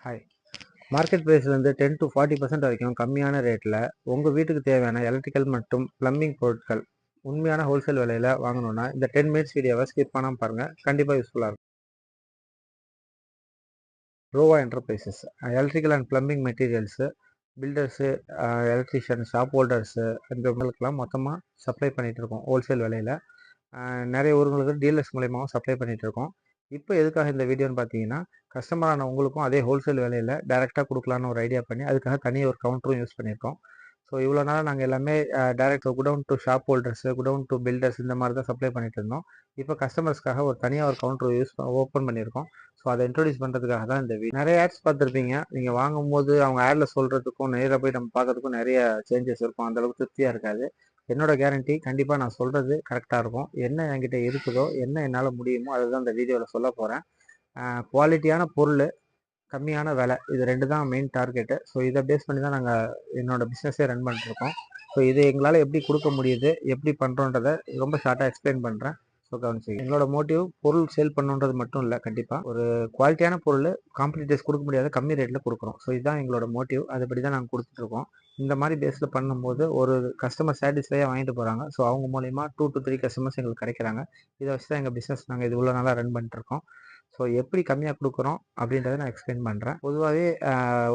Hi. Market ப்ரைஸ்லேருந்து 10 to 40% வரைக்கும் கம்மியான ரேட்டில் உங்கள் வீட்டுக்கு தேவையான எலக்ட்ரிக்கல் மற்றும் ப்ளம்பிங் பொருட்கள் உண்மையான ஹோல்சேல் விலையில் வாங்கணுன்னா இந்த 10 மினிட்ஸ் வீடியோவை ஸ்கிப் பண்ணாமல் பாருங்கள். கண்டிப்பாக யூஸ்ஃபுல்லாக இருக்கும். ரோவா enterprises electrical and plumbing materials, builders, electrician, shop holders இவங்களுக்கெல்லாம் மொத்தமாக சப்ளை பண்ணிகிட்டு இருக்கோம் ஹோல்சேல் விலையில். நிறைய ஊர்களுக்கு டீலர்ஸ் மூலியமாகவும் சப்ளை பண்ணிகிட்டு இருக்கோம். இப்போ எதுக்காக இந்த வீடியோன்னு பார்த்தீங்கன்னா, கஸ்டமரான உங்களுக்கும் அதே ஹோல்சேல் விலையில் டைரெக்டாக கொடுக்கலான்னு ஒரு ஐடியா பண்ணி அதுக்காக தனியாக ஒரு கவுண்டரும் யூஸ் பண்ணியிருக்கோம். ஸோ இவ்வளோ நாள் நாங்கள் எல்லாமே direct godown to shop holders, godown to builders இந்த மாதிரி தான் சப்ளை பண்ணிட்டு இருந்தோம். இப்போ கஸ்டமர்ஸ்க்காக ஒரு தனியாக ஒரு கவுண்டர் ஓப்பன் பண்ணியிருக்கோம். ஸோ அதை இன்ட்ரோடியூஸ் பண்ணுறதுக்காக தான் இந்த வீடியோ. நிறைய ஆட்ஸ் பார்த்துருப்பீங்க. நீங்கள் வாங்கும்போது அவங்க ஆடில் சொல்கிறதுக்கும் நேராக போய் நம்ம பார்க்கறதுக்கும் நிறைய சேஞ்சஸ் இருக்கும். அந்தளவுக்கு திருப்தியாக இருக்காது. என்னோட கேரண்டி கண்டிப்பாக நான் சொல்கிறது கரெக்டாக இருக்கும். என்ன என்கிட்ட இருக்குதோ, என்ன என்னால் முடியுமோ அதை தான் இந்த வீடியோவில் சொல்ல போகிறேன். குவாலிட்டியான பொருள், கம்மியான விலை, இது 2 தான் மெயின் டார்கெட்டு. ஸோ இதை பேஸ் பண்ணி தான் நாங்கள் என்னோடய பிஸ்னஸே ரன் பண்ணிட்டுருக்கோம். ஸோ இது எங்களால் எப்படி கொடுக்க முடியுது, எப்படி பண்ணுறோன்றதை ரொம்ப ஷார்ட்டாக எக்ஸ்பிளைன் பண்ணுறேன். ஸோ கவனிச்சு. எங்களோட மோட்டிவ் பொருள் சேல் பண்ணுன்றது மட்டும் இல்லை. கண்டிப்பாக ஒரு குவாலிட்டியான பொருள் காம்படிட்டர்ஸ் கொடுக்க முடியாத கம்மி ரேட்டில் கொடுக்குறோம். ஸோ இதுதான் எங்களோட மோட்டிவ். அதுபடி தான் நாங்கள் கொடுத்துட்ருக்கோம். இந்த மாதிரி பேஸில் பண்ணும்போது ஒரு கஸ்டமர் சாட்டிஸ்ஃபையாக வாங்கிட்டு போகிறாங்க. ஸோ அவங்க மூலிமா 2 to 3 கஸ்டமர்ஸ் எங்களுக்கு கிடைக்கிறாங்க. இதை வச்சு தான் எங்கள் பிஸ்னஸ் நாங்கள் இது இவ்வளோ நாளாக ரன் பண்ணிட்டுருக்கோம். ஸோ எப்படி கம்மியாக கொடுக்குறோம் அப்படின்றத நான் எக்ஸ்பிளைன் பண்ணுறேன். பொதுவாகவே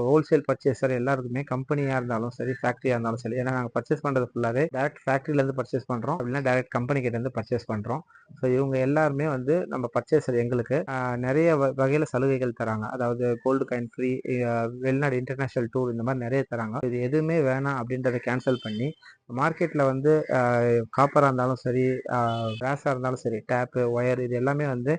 ஹோல்சேல் பர்ச்சேசர் எல்லாருக்குமே கம்பெனியாக இருந்தாலும் சரி, ஃபேக்ட்ரியாக இருந்தாலும் சரி, ஏன்னா நாங்கள் பர்ச்சேஸ் பண்ணுறது ஃபுல்லாகவே டேரக்ட் ஃபேக்ட்ரியிலேருந்து பர்ச்சேஸ் பண்ணுறோம், அப்படின்னா டேரக்ட் கம்பெனிக்கிட்டேருந்து பர்ச்சேஸ் பண்ணுறோம். ஸோ இவங்க எல்லாருமே வந்து நம்ம பர்ச்சேசர் எங்களுக்கு நிறைய வகையில் சலுகைகள் தராங்க. அதாவது கோல்டு காயின் ஃப்ரீ, வெளிநாடு இன்டர்நேஷ்னல் டூர், இந்த மாதிரி நிறைய தராங்க. இது எதுவுமே வேணாம் அப்படின்றத கேன்சல் பண்ணி மார்க்கெட்டில் வந்து காப்பராக இருந்தாலும் சரி, கிராஸாக இருந்தாலும் சரி, டேப்பு, ஒயர், இது எல்லாமே வந்து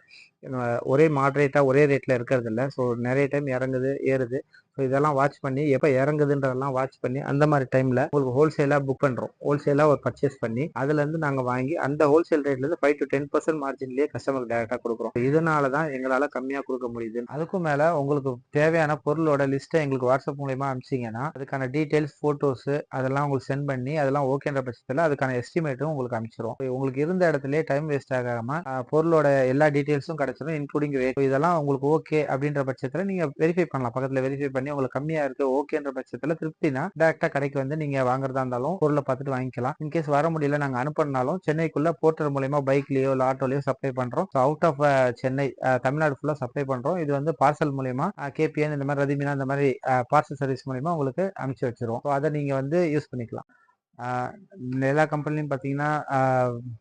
ஒரே மாட்ரேட்டாக ஒரே ரேட்டில் இருக்கிறது இல்லை. ஸோ நிறைய டைம் இறங்குது, ஏறுது. ஸோ இதெல்லாம் வாட்ச் பண்ணி எப்போ இறங்குதுன்றதெல்லாம் வாட்ச் பண்ணி அந்த மாதிரி டைமில் உங்களுக்கு ஹோல்சேலாக புக் பண்ணுறோம். ஹோல்சேலாக ஒரு பர்ச்சேஸ் பண்ணி அதுலேருந்து நாங்கள் வாங்கி அந்த ஹோல்சேல் ரேட்லேருந்து 5 to 10% மார்ஜின்லேயே கஸ்டமருக்கு டேரெக்டாக கொடுக்குறோம். இதனால தான் எங்களால் கம்மியாக கொடுக்க முடியுது. அதுக்கும் மேலே உங்களுக்கு தேவையான பொருளோட லிஸ்ட்டை எங்களுக்கு வாட்ஸ்அப் மூலயமா அனுப்பிச்சிங்கன்னா அதுக்கான டீட்டெயில்ஸ், ஃபோட்டோஸு அதெல்லாம் உங்களுக்கு சென்ட் பண்ணி அதெல்லாம் ஓகேன்ற பட்சத்தில் அதுக்கான எஸ்டிமேட்டும் உங்களுக்கு அனுப்பிச்சிடும். உங்களுக்கு இருந்த இடத்துல டைம் வேஸ்ட் ஆகாமல் பொருளோட எல்லா டீட்டெயில்ஸும் கிடைச்சிடும், இன்க்ளூடிங் ரேட். இதெல்லாம் உங்களுக்கு ஓகே அப்படின்ற பட்சத்தில் நீங்கள் வெரிஃபை பண்ணலாம். பக்கத்தில் வெரிஃபை பண்ணி உங்களுக்கு கம்மியாக இருக்குது ஓகேன்ற பட்சத்தில் திருப்தினா டேரெக்டாக கடைக்கு வந்து நீங்கள் வாங்குறதா இருந்தாலும் பொருளை பார்த்துட்டு வாங்கிக்கலாம். இன்கேஸ் வர முடியல, நாங்கள் அனுப்பினாலும் சென்னைக்குள்ள போர்ட்டர் மூலயமா பைக்லேயோ இல்லை ஆட்டோலையோ சப்ளை பண்ணுறோம். So out of Chennai, Tamil Nadu ஃபுல்லாக சப்ளை பண்ணுறோம். இது வந்து பார்சல் மூலயமா கேபிஎன் இந்த மாதிரி ரதிமினா இந்த மாதிரி பார்சல் சர்வீஸ் மூலயமா உங்களுக்கு அனுப்பிச்சு வச்சிருவோம். ஸோ அதை நீங்கள் வந்து யூஸ் பண்ணிக்கலாம். எல்லா கம்பெனிலையும் பார்த்தீங்கன்னா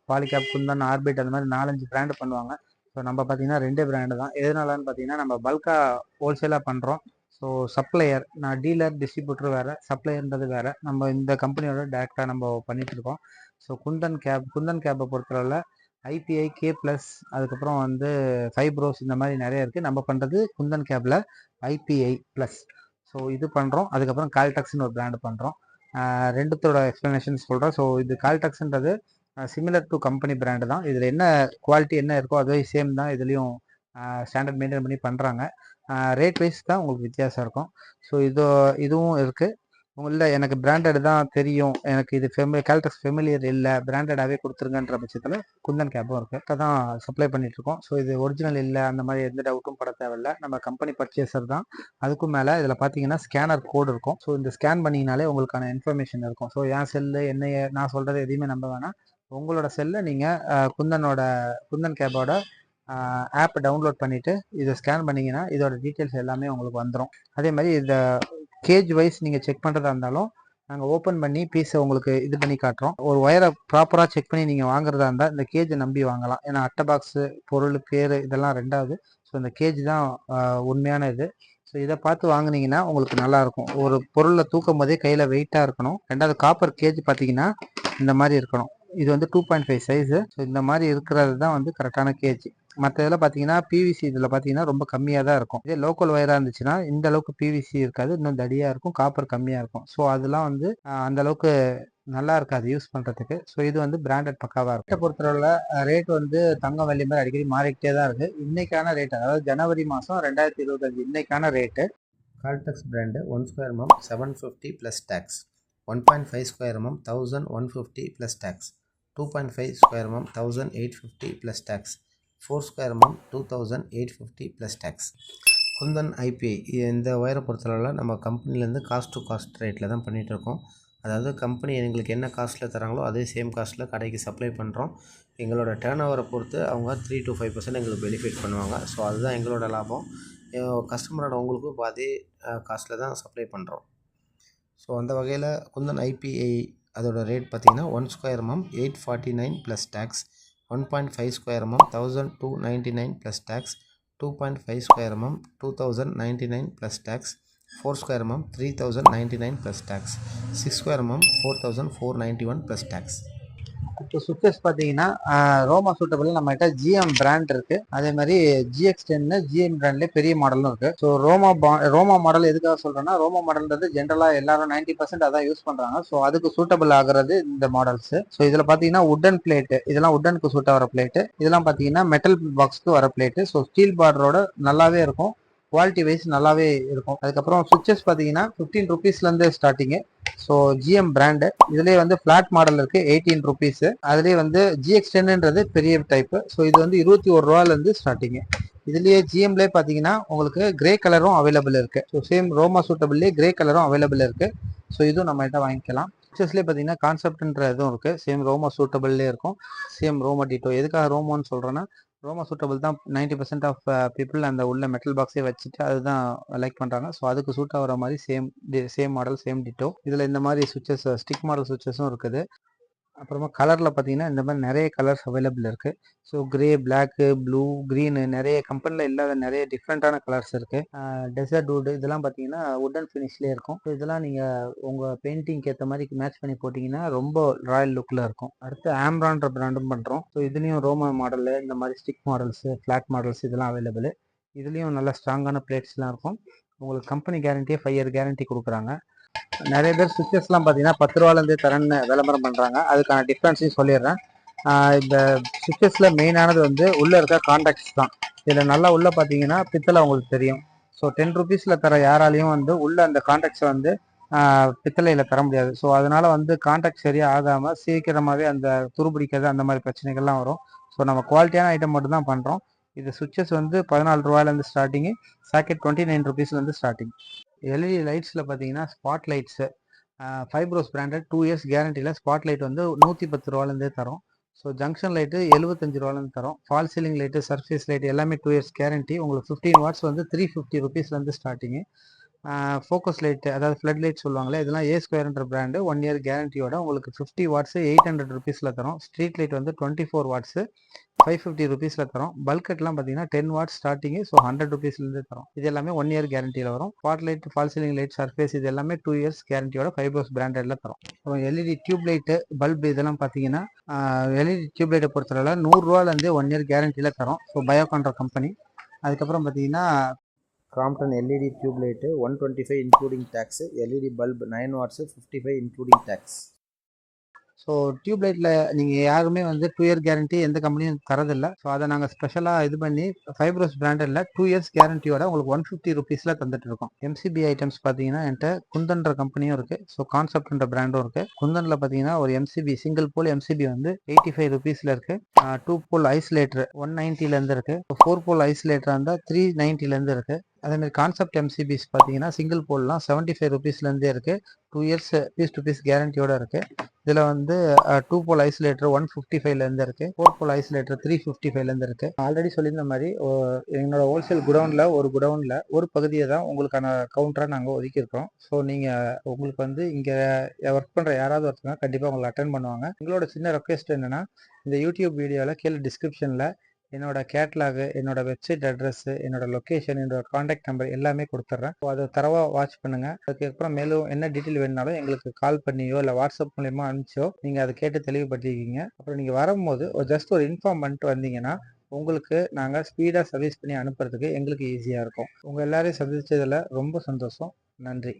பாலிகேப், குந்தன், ஆர்பிட் அந்த மாதிரி 4-5 பிராண்டு பண்ணுவாங்க. ஸோ நம்ம பார்த்தீங்கன்னா 2 பிராண்டு தான். எதனாலன்னு பார்த்தீங்கன்னா நம்ம பல்காக ஹோல்சேலாக பண்ணுறோம். ஸோ சப்ளையர், நான் டீலர், டிஸ்ட்ரிபியூட்டர் வேறு, சப்ளையர்ன்றது வேறு. நம்ம இந்த கம்பெனியோட டேரெக்டாக நம்ம பண்ணிகிட்டு இருக்கோம். ஸோ குந்தன் கேப்பை பொறுத்தளவில் ஐபிஐ, கே ப்ளஸ், அதுக்கப்புறம் வந்து ஃபைப்ரோஸ் இந்த மாதிரி நிறைய இருக்குது. நம்ம பண்ணுறது குந்தன் கேப்பில் ஐபிஐ ப்ளஸ். ஸோ இது பண்ணுறோம். அதுக்கப்புறம் கால்டெக்ஸ்னு ஒரு பிராண்டு பண்ணுறோம். ரெண்டுத்தோட எக்ஸ்ப்ளனேஷன் சொல்கிறேன். ஸோ இது கால்டெக்ஸ்ன்றது சிமிலர் டு கம்பெனி பிராண்டு தான். இதில் என்ன குவாலிட்டி என்ன இருக்கோ அதே சேம் தான் இதுலேயும் ஸ்டாண்டர்ட் மெயின்டைன் பண்ணி பண்ணுறாங்க. ரேட் வைஸ் தான் உங்களுக்கு வித்தியாசம் இருக்கும். ஸோ இதுவும் இருக்குது. இல்லை எனக்கு பிராண்டட் தான் தெரியும், எனக்கு இது கால்டெக்ஸ் ஃபெமிலியர் இல்லை, பிராண்டடாகவே கொடுத்துருங்கன்ற பட்சத்தில் குந்தன் கேப்பும் இருக்குது. தான் சப்ளை பண்ணிகிட்ருக்கோம். ஸோ இது ஒரிஜினல் இல்லை அந்த மாதிரி எந்த டவுட்டும் பட தேவையில்லை. நம்ம கம்பெனி பர்ச்சேசர் தான். அதுக்கும் மேலே இதில் பார்த்தீங்கன்னா ஸ்கேனர் கோடு இருக்கும். ஸோ இந்த ஸ்கேன் பண்ணிங்கனாலே உங்களுக்கான இன்ஃபர்மேஷன் இருக்கும். ஸோ என் செல்லு என்னைய நான் சொல்கிறது எதையுமே நம்ப வேணாம். உங்களோட செல்லை நீங்கள் குந்தன் கேப்போட ஆப் டவுன்லோட் பண்ணிவிட்டு இதை ஸ்கேன் பண்ணிங்கன்னா இதோட டீட்டெயில்ஸ் எல்லாமே உங்களுக்கு வந்துடும். அதே மாதிரி இதை கேஜ் வைஸ் நீங்கள் செக் பண்ணுறதா இருந்தாலும் நாங்கள் ஓப்பன் பண்ணி பீஸை உங்களுக்கு இது பண்ணி காட்டுறோம். ஒரு ஒயரை ப்ராப்பராக செக் பண்ணி நீங்கள் வாங்குறதா இருந்தால் இந்த கேஜை நம்பி வாங்கலாம். ஏன்னா அட்டை பாக்ஸு, பொருள் பேர் இதெல்லாம் ரெண்டாவது. ஸோ இந்த கேஜ் தான் உண்மையான இது. ஸோ இதை பார்த்து வாங்கினீங்கன்னா உங்களுக்கு நல்லாயிருக்கும். ஒரு பொருளை தூக்கும் போதே கையில் வெயிட்டாக இருக்கணும். ரெண்டாவது காப்பர் கேஜ் பார்த்தீங்கன்னா இந்த மாதிரி இருக்கணும். இது வந்து 2.5 சைஸு. ஸோ இந்த மாதிரி இருக்கிறது தான் வந்து கரெக்டான கேஜ். மற்ற இதில் பார்த்தீங்கன்னா பிவிசி இதில் பார்த்தீங்கன்னா ரொம்ப கம்மியாக தான் இருக்கும். இதே லோக்கல் ஒயராக இருந்துச்சுன்னா இந்த அளவுக்கு பிவிசி இருக்காது, இன்னும் தடியாக இருக்கும், காப்பர் கம்மியாக இருக்கும். ஸோ அதெல்லாம் வந்து அந்த அளவுக்கு நல்லா இருக்காது யூஸ் பண்ணுறதுக்கு. ஸோ இது வந்து பிராண்டட் பக்காவாக இருக்கும். இதை பொறுத்தவரை ரேட் வந்து தங்கம் வெள்ளி மாதிரி அடிக்கடி மாறிக்கிட்டே தான் இருக்குது. இன்னைக்கான ரேட், அதாவது ஜனவரி மாதம் 2025 இன்னைக்கான rate Caltex brand 1 square mm 750 plus tax, 1.5 square mm 1150 plus tax, 2.5 square mm 1850 plus tax, 4 square mm 2850 plus tax. Kundan IBI இந்த ஒயரை பொறுத்தளவில் நம்ம கம்பெனிலேருந்து காஸ்ட் டு காஸ்ட் ரேட்டில் தான் பண்ணிகிட்ருக்கோம். அதாவது கம்பெனி எங்களுக்கு என்ன காஸ்ட்டில் தராங்களோ அதே சேம் காஸ்ட்டில் கடைக்கு சப்ளை பண்ணுறோம். எங்களோட டர்ன் ஓவரை பொறுத்து அவங்க 3 to 5% எங்களுக்கு பெனிஃபிட் பண்ணுவாங்க. ஸோ அதுதான் எங்களோட லாபம். கஸ்டமரோட உங்களுக்கும் இப்போ அதே காஸ்ட்டில் தான் சப்ளை பண்ணுறோம். ஸோ அந்த வகையில் குந்தன் ஐபிஐ அதோட ரேட் பார்த்திங்கன்னா 1 square mm 849 plus tax, 1.5 square mm 1299 plus tax, 2.5 square mm 2099 plus tax, 4 square mm 3099 plus tax, 6 square mm 4491 plus tax. இப்போ சுவிட்சஸ் பார்த்தீங்கன்னா ரோமா சூட்டபிள் நம்மகிட்ட ஜிஎம் பிராண்ட் இருக்கு. அதே மாதிரி GX10 ஜிஎம் பிராண்ட்லேயே பெரிய மாடலும் இருக்கு. ஸோ ரோமா மாடல் எதுக்காக சொல்றேன்னா, ரோமா மாடல்ன்றது ஜென்ரலா எல்லாரும் 90% அதான் யூஸ் பண்றாங்க. ஸோ அதுக்கு சூட்டபிள் ஆகுறது இந்த மாடல்ஸ். ஸோ இதுல பாத்தீங்கன்னா உட்டன் பிளேட், இதெல்லாம் உட்டனுக்கு சூட் ஆகிற பிளேட், இதெல்லாம் பாத்தீங்கன்னா மெட்டல் பாக்ஸ்க்கு வர பிளேட். ஸோ ஸ்டீல் பார்டரோட நல்லாவே இருக்கும், குவாலிட்டி வைஸ் நல்லாவே இருக்கும். அதுக்கப்புறம் சுவிட்சஸ் பார்த்தீங்கன்னா 15 ருபீஸ்லேருந்து ஸ்டார்டிங்கு. ஸோ ஜிஎம் பிராண்டு இதுலேயே வந்து ஃபிளாட் மாடல் இருக்கு 18 ருபீஸ். அதுலேயே வந்து GX10ன்றது பெரிய டைப்பு. ஸோ இது வந்து 21 ரூபாலேருந்து ஸ்டார்டிங்கு. இதுலேயே ஜிஎம்லேயே பார்த்தீங்கன்னா உங்களுக்கு கிரே கலரும் அவைலபிள் இருக்கு. ஸோ சேம் ரோமா சூட்டபிள்லேயே கிரே கலரும் அவைலபிள் இருக்கு. ஸோ இதுவும் நம்ம கிட்ட வாங்கிக்கலாம். சுவிட்சஸ்லேயே பார்த்தீங்கன்னா கான்செப்ட்ன்ற இதுவும் இருக்கு. சேம் ரோமா சூட்டபிள்லேயே இருக்கும், சேம் ரோமா டிட்டோ. எதுக்காக ரோமான்னு சொல்றேன்னா, ரோமா சூட்டபிள் தான் 90% ஆஃப் பீப்புள் அந்த உள்ள மெட்டல் பாக்ஸே வச்சுட்டு அதுதான் லைக் பண்ணுறாங்க. ஸோ அதுக்கு சூட் ஆகிற மாதிரி சேம் மாடல் சேம் டிட்டோ. இதில் இந்த மாதிரி சுவிட்சஸ் ஸ்டிக் மாடல் சுவிட்சஸும் இருக்குது. அப்புறமா கலரில் பார்த்தீங்கன்னா இந்த மாதிரி நிறைய கலர்ஸ் அவைலபிள் இருக்குது. So grey, black, blue, green, நிறைய கம்பெனியில் இல்லாத நிறைய டிஃப்ரெண்ட்டான கலர்ஸ் இருக்குது. டெசர்ட் வுட் இதெல்லாம் பார்த்தீங்கன்னா உட்டன் ஃபினிஷ்லேயே இருக்கும். ஸோ இதெல்லாம் நீங்கள் உங்கள் பெயிண்டிங்க்கு ஏற்ற மாதிரி மேட்ச் பண்ணி போட்டிங்கன்னா ரொம்ப ராயல் லுக்கில் இருக்கும். அடுத்து ஆம்ரான்ற பிராண்டும் பண்ணுறோம். ஸோ இதுலேயும் ரோமா மாடலு, இந்த மாதிரி ஸ்டிக் மாடல்ஸு, ஃப்ளாட் மாடல்ஸ் இதெல்லாம் அவைலபிள். இதுலேயும் நல்ல ஸ்ட்ராங்கான பிளேட்ஸ்லாம் இருக்கும். உங்களுக்கு கம்பெனி கேரண்டியே 5 இயர் கேரண்டி கொடுக்குறாங்க. நிறைய பேர் சுவிட்சஸ்லாம் பார்த்தீங்கன்னா 10 ரூபாலேருந்தே தரேன்னு விளம்பரம் பண்ணுறாங்க. அதுக்கான டிஃப்ரென்ஸையும் சொல்லிடுறேன். இந்த சுவிட்சஸில் மெயினானது வந்து உள்ளே இருக்க கான்டாக்ட்ஸ் தான். இதில் நல்லா உள்ளே பார்த்தீங்கன்னா பித்தளை உங்களுக்கு தெரியும். ஸோ 10 ருபீஸில் தர யாராலையும் வந்து உள்ள அந்த கான்டாக்ட்ஸை வந்து பித்தளையில் தர முடியாது. ஸோ அதனால வந்து கான்டாக்ட் சரியாக ஆகாமல் சீக்கிரமாகவே அந்த துருபிடிக்கிறது அந்த மாதிரி பிரச்சனைகள்லாம் வரும். ஸோ நம்ம குவாலிட்டியான ஐட்டம் மட்டும் தான் பண்ணுறோம். இது சுவிட்சஸ் வந்து 14 ரூபாயிலேருந்து ஸ்டார்டிங்கு, சாக்கெட் 29 ருபீஸ்லேருந்து ஸ்டார்டிங். எல்இடி லைட்ஸில் பார்த்தீங்கன்னா spot lights Fybros branded 2 years கேரண்டியில் ஸ்பாட் லைட் வந்து 110 ரூபாலேருந்தே தரோம். ஸோ ஜங்ஷன் லைட்டு 75 ரூபாலேருந்து தரோம். Fall ceiling light, surface light எல்லாமே 2 இயர்ஸ் கேரண்டி. உங்களுக்கு 15 வாட்ஸ் வந்து 350 ருபீஸ்லேருந்து ஸ்டார்டிங்கு. ஃபோக்கஸ் லைட்டு, அதாவது ஃப்ளட் லைட் சொல்லுவாங்களே, இதெல்லாம் ஏ ஸ்கொயர்ன்ற பிராண்டு 1 இயர் கேரண்டியோட உங்களுக்கு 50 வாட்ஸு 800 ருபீஸில் தரோம். ஸ்ட்ரீட் லைட் வந்து 24 வாட்ஸு 550 ருபீஸில் தரோம். பல்கெட்லாம் பார்த்தீங்கன்னா 10 வாட்ஸ் ஸ்டார்டிங்கு. ஸோ 100 ருபீஸ்லேருந்து தரோம். இது எல்லாமே 1 இயர் கேரண்டியில் வரும். Spot light, fall ceiling light, surface இது எல்லாமே 2 இயர்ஸ் கேரண்டியோட ஃபைப்ரோஸ் பிராண்டடில் தரோம். அப்புறம் எல்இடி டியூப் லைட்டு, பல்ப் இதெல்லாம் பார்த்தீங்கன்னா எல்இடி டியூப் லைட்டை பொறுத்தவரை 100 ரூபாலேருந்து 1 இயர் கேரண்டியில் தரோம். ஸோ பயோகான்ற கம்பெனி. அதுக்கப்புறம் பார்த்தீங்கன்னா Crompton LED tube light 125 including tax, LED bulb 9 watts 55 including tax. So tube லைட்டில் நீங்கள் யாருமே வந்து 2 இயர் கேரண்டி எந்த கம்பெனியும் தரதில்லை. ஸோ அதை நாங்கள் ஸ்பெஷலாக இது பண்ணி ஃபைப்ரோஸ் பிராண்டடில் 2 இயர்ஸ் கேரண்டியோட உங்களுக்கு 150 ருபீஸில் தந்துட்டு இருக்கோம். எம்சிபி ஐட்டம்ஸ் பார்த்தீங்கன்னா என்கிட்ட குந்தன்ற கம்பெனியும் இருக்குது. ஸோ கான்செப்ட்ன்ற பிராண்டும் இருக்குது. குந்தனில் பார்த்தீங்கன்னா ஒரு எம்சிபி சிங்கிள் போல் எம்சிபி வந்து 85 ருபீஸில் இருக்குது. 2 போல் ஐஸ்லேட்டர் 190லேருந்து இருக்குது. 4 போல் ஐஸ்லேட்டராக இருந்தால் 390லேருந்து இருக்குது. அதேமாதிரி கான்செப்ட் எம்சிபிஸ் பார்த்தீங்கன்னா சிங்கிள் போல்லாம் 75 ருபீஸ்லேருந்தே இருக்குது. 2 இயர்ஸ் பீஸ் டு பீஸ் கேரண்டியோட இருக்குது. இதில் வந்து 2 போல் ஐசோலேட்டர் 155லேருந்து இருக்குது. 4 போல் ஐசோலேட்டர் 355லேருந்து இருக்குது. ஆல்ரெடி சொல்லியிருந்த மாதிரி என்னோட ஹோல்சேல் குடவுனில் ஒரு பகுதியை தான் உங்களுக்கான கவுண்டராக நாங்கள் ஒதுக்கியிருக்கோம். ஸோ நீங்கள் உங்களுக்கு வந்து இங்கே ஒர்க் பண்ணுற யாராவது ஒருத்தங்க கண்டிப்பாக உங்களை அட்டென்ட் பண்ணுவாங்க. உங்களோட சின்ன ரெக்வெஸ்ட் என்னென்னா, இந்த யூடியூப் வீடியோவில் கீழே டிஸ்கிரிப்ஷனில் என்னோட கேட்லாகு, என்னோட வெப்சைட் அட்ரஸ், என்னோட லொக்கேஷன், என்னோட காண்டாக்ட் நம்பர் எல்லாமே கொடுத்துட்றேன். ஸோ அதை தரவாக வாட்ச் பண்ணுங்கள். அதுக்கப்புறம் மேலும் என்ன டீட்டெயில் வேணுனாலும் எங்களுக்கு கால் பண்ணியோ இல்லை வாட்ஸ்அப் மூலியமாக அனுப்பிச்சோ நீங்கள் அதை கேட்டு தெளிவுபடுத்திக்கிங்க. அப்புறம் நீங்கள் வரும்போது ஜஸ்ட் ஒரு இன்ஃபார்ம் பண்ணிட்டு வந்தீங்கன்னா உங்களுக்கு நாங்கள் ஸ்பீடாக சர்வீஸ் பண்ணி அனுப்புறதுக்கு எங்களுக்கு ஈஸியாக இருக்கும். உங்கள் எல்லாரையும் சந்திச்சதில் ரொம்ப சந்தோஷம். நன்றி.